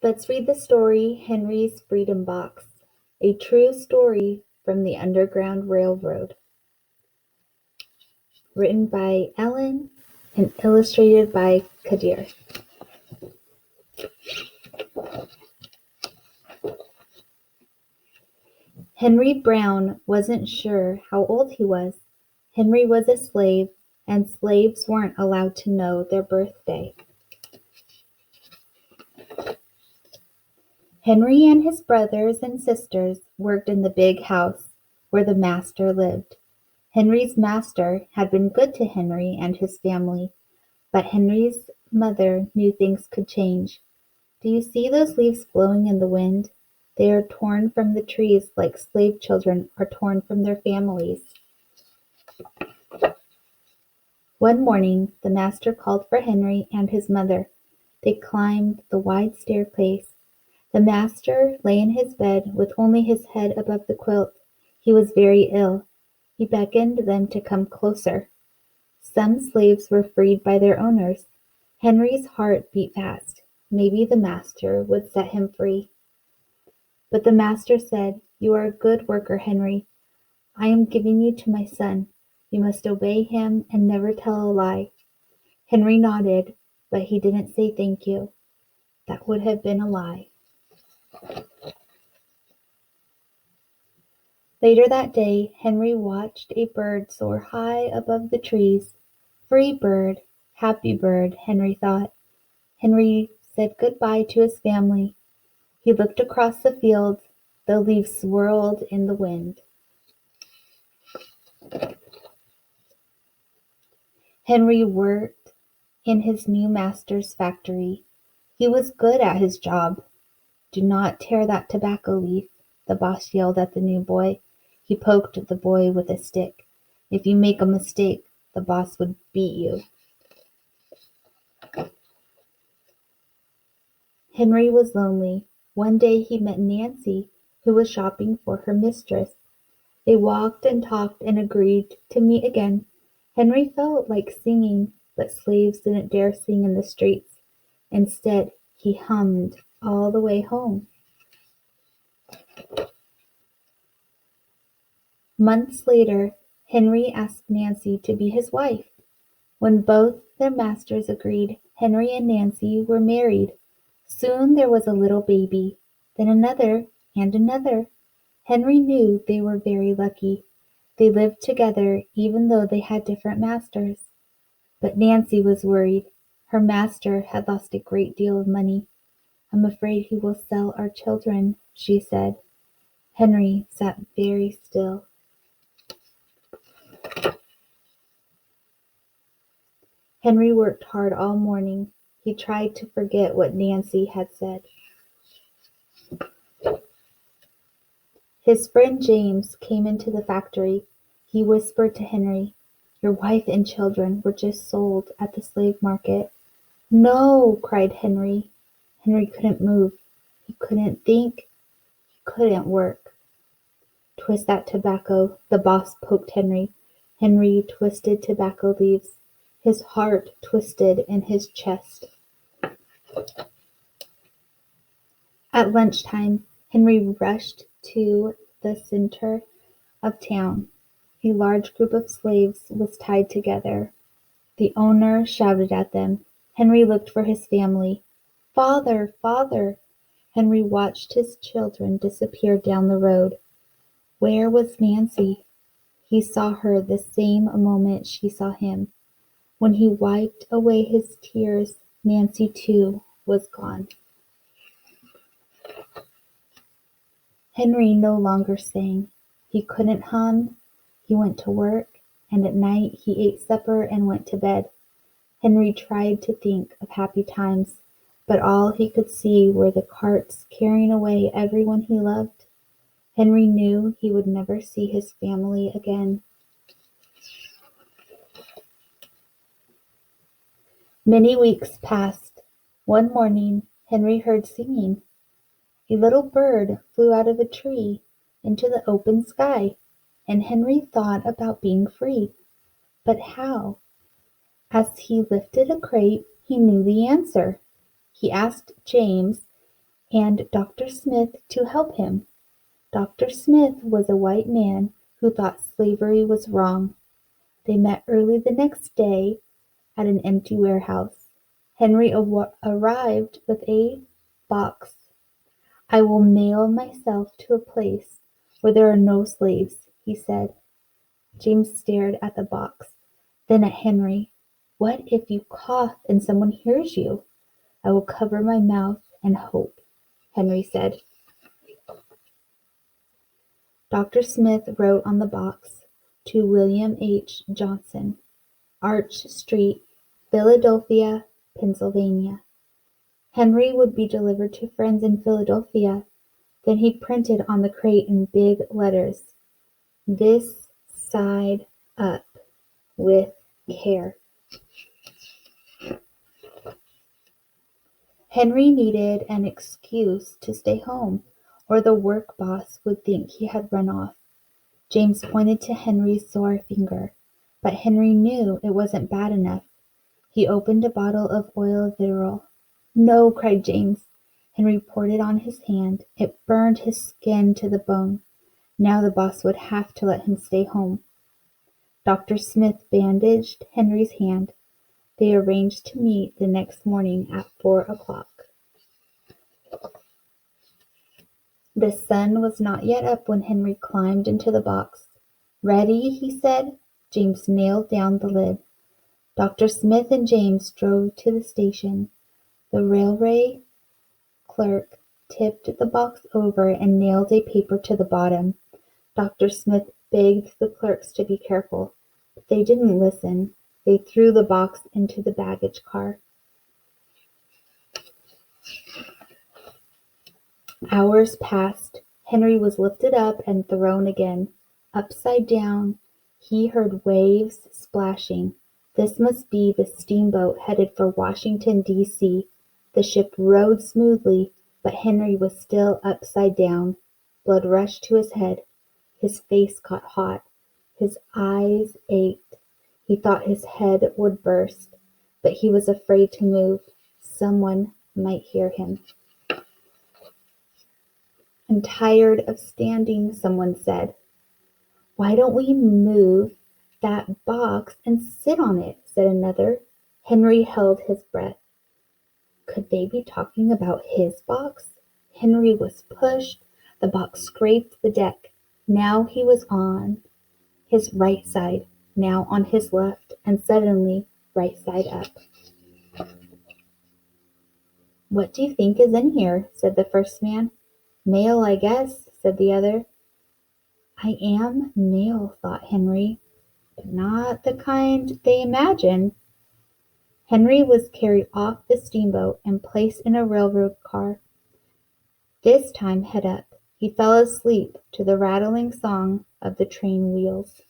Let's read the story Henry's Freedom Box, a true story from the Underground Railroad. Written by Ellen and illustrated by Kadir. Henry Brown wasn't sure how old he was. Henry was a slave, and slaves weren't allowed to know their birthday. Henry and his brothers and sisters worked in the big house where the master lived. Henry's master had been good to Henry and his family, but Henry's mother knew things could change. Do you see those leaves blowing in the wind? They are torn from the trees like slave children are torn from their families. One morning the master called for Henry and his mother. They climbed the wide staircase. The master lay in his bed with only his head above the quilt. He was very ill. He beckoned them to come closer. Some slaves were freed by their owners. Henry's heart beat fast. Maybe the master would set him free. But the master said, "You are a good worker, Henry. I am giving you to my son. You must obey him and never tell a lie." Henry nodded, but he didn't say thank you. That would have been a lie. Later that day, Henry watched a bird soar high above the trees. Free bird, happy bird, Henry thought. Henry said goodbye to his family. He looked across the fields. The leaves swirled in the wind. Henry worked in his new master's factory. He was good at his job. "Do not tear that tobacco leaf," the boss yelled at the new boy. He poked the boy with a stick. "If you make a mistake, the boss would beat you." Henry was lonely. One day he met Nancy, who was shopping for her mistress. They walked and talked and agreed to meet again. Henry felt like singing, but slaves didn't dare sing in the streets. Instead, he hummed all the way home. Months later, Henry asked Nancy to be his wife. When both their masters agreed, Henry and Nancy were married. Soon there was a little baby, then another and another. Henry knew they were very lucky. They lived together even though they had different masters. But Nancy was worried. Her master had lost a great deal of money. "I'm afraid he will sell our children," she said. Henry sat very still. Henry worked hard all morning. He tried to forget what Nancy had said. His friend James came into the factory. He whispered to Henry, "Your wife and children were just sold at the slave market." "No!" cried Henry. Henry couldn't move. He couldn't think. He couldn't work. "Twist that tobacco," the boss poked Henry. Henry twisted tobacco leaves. His heart twisted in his chest. At lunchtime, Henry rushed to the center of town. A large group of slaves was tied together. The owner shouted at them. Henry looked for his family. "Father, father!" Henry watched his children disappear down the road. Where was Nancy? He saw her the same moment she saw him. When he wiped away his tears, Nancy too was gone. Henry no longer sang. He couldn't hum. He went to work, and at night he ate supper and went to bed. Henry tried to think of happy times, but all he could see were the carts carrying away everyone he loved. Henry knew he would never see his family again. Many weeks passed. One morning, Henry heard singing. A little bird flew out of a tree into the open sky, and Henry thought about being free. But how? As he lifted a crate, he knew the answer. He asked James, and Dr. Smith to help him. Dr. Smith was a white man who thought slavery was wrong. They met early the next day at an empty warehouse. Henry arrived with a box. "I will nail myself to a place where there are no slaves," he said. James stared at the box, then at Henry. "What if you cough and someone hears you?" "I will cover my mouth and hope," Henry said. Dr. Smith wrote on the box, "To William H. Johnson, Arch Street, Philadelphia, Pennsylvania." Henry would be delivered to friends in Philadelphia. Then he printed on the crate in big letters, "This side up, with care." Henry needed an excuse to stay home, or the work boss would think he had run off. James pointed to Henry's sore finger, but Henry knew it wasn't bad enough. He opened a bottle of oil of vitriol. "No," cried James. Henry poured it on his hand. It burned his skin to the bone. Now the boss would have to let him stay home. Dr. Smith bandaged Henry's hand. They arranged to meet the next morning at 4 o'clock. The sun was not yet up when Henry climbed into the box. "Ready?" he said. James nailed down the lid. Dr. Smith and James drove to the station. The railway clerk tipped the box over and nailed a paper to the bottom. Dr. Smith begged the clerks to be careful, but they didn't listen. They threw the box into the baggage car. Hours passed. Henry was lifted up and thrown again. Upside down, he heard waves splashing. This must be the steamboat headed for Washington, D.C. The ship rode smoothly, but Henry was still upside down. Blood rushed to his head. His face got hot. His eyes ached. He thought his head would burst, but he was afraid to move. Someone might hear him. "I'm tired of standing," someone said. "Why don't we move that box and sit on it?" said another. Henry held his breath. Could they be talking about his box? Henry was pushed. The box scraped the deck. Now he was on his right side, now on his left, and suddenly right side up. "What do you think is in here?" said the first man. "Mail, I guess," said the other. "I am mail," thought Henry, "but not the kind they imagine." Henry was carried off the steamboat and placed in a railroad car. This time head up, he fell asleep to the rattling song of the train wheels.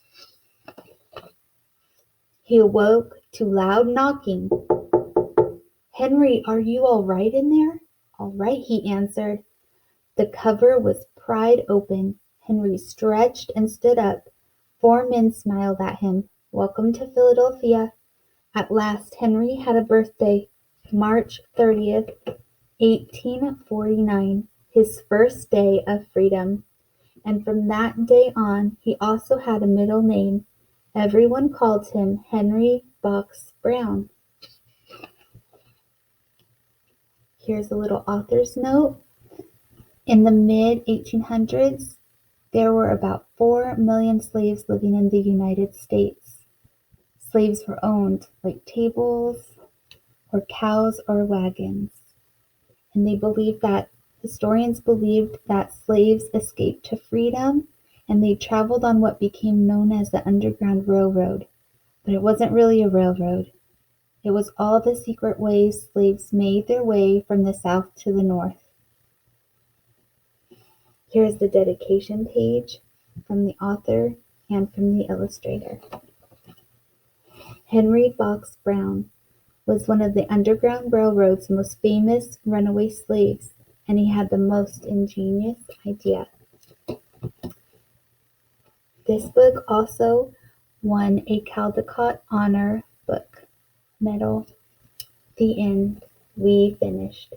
He awoke to loud knocking. "Henry, are you all right in there?" "All right," he answered. The cover was pried open. Henry stretched and stood up. 4 men smiled at him. "Welcome to Philadelphia." At last Henry had a birthday, March 30th, 1849, his first day of freedom. And from that day on, he also had a middle name. Everyone called him Henry Box Brown. Here's a little author's note. In the mid-1800s, there were about 4 million slaves living in the United States. Slaves were owned like tables or cows or wagons. And historians believed that slaves escaped to freedom and they traveled on what became known as the Underground Railroad. But it wasn't really a railroad. It was all the secret ways slaves made their way from the South to the North. Here's the dedication page from the author and from the illustrator. Henry Box Brown was one of the Underground Railroad's most famous runaway slaves, and he had the most ingenious idea. This book also won a Caldecott Honor Book Medal. The end. We finished.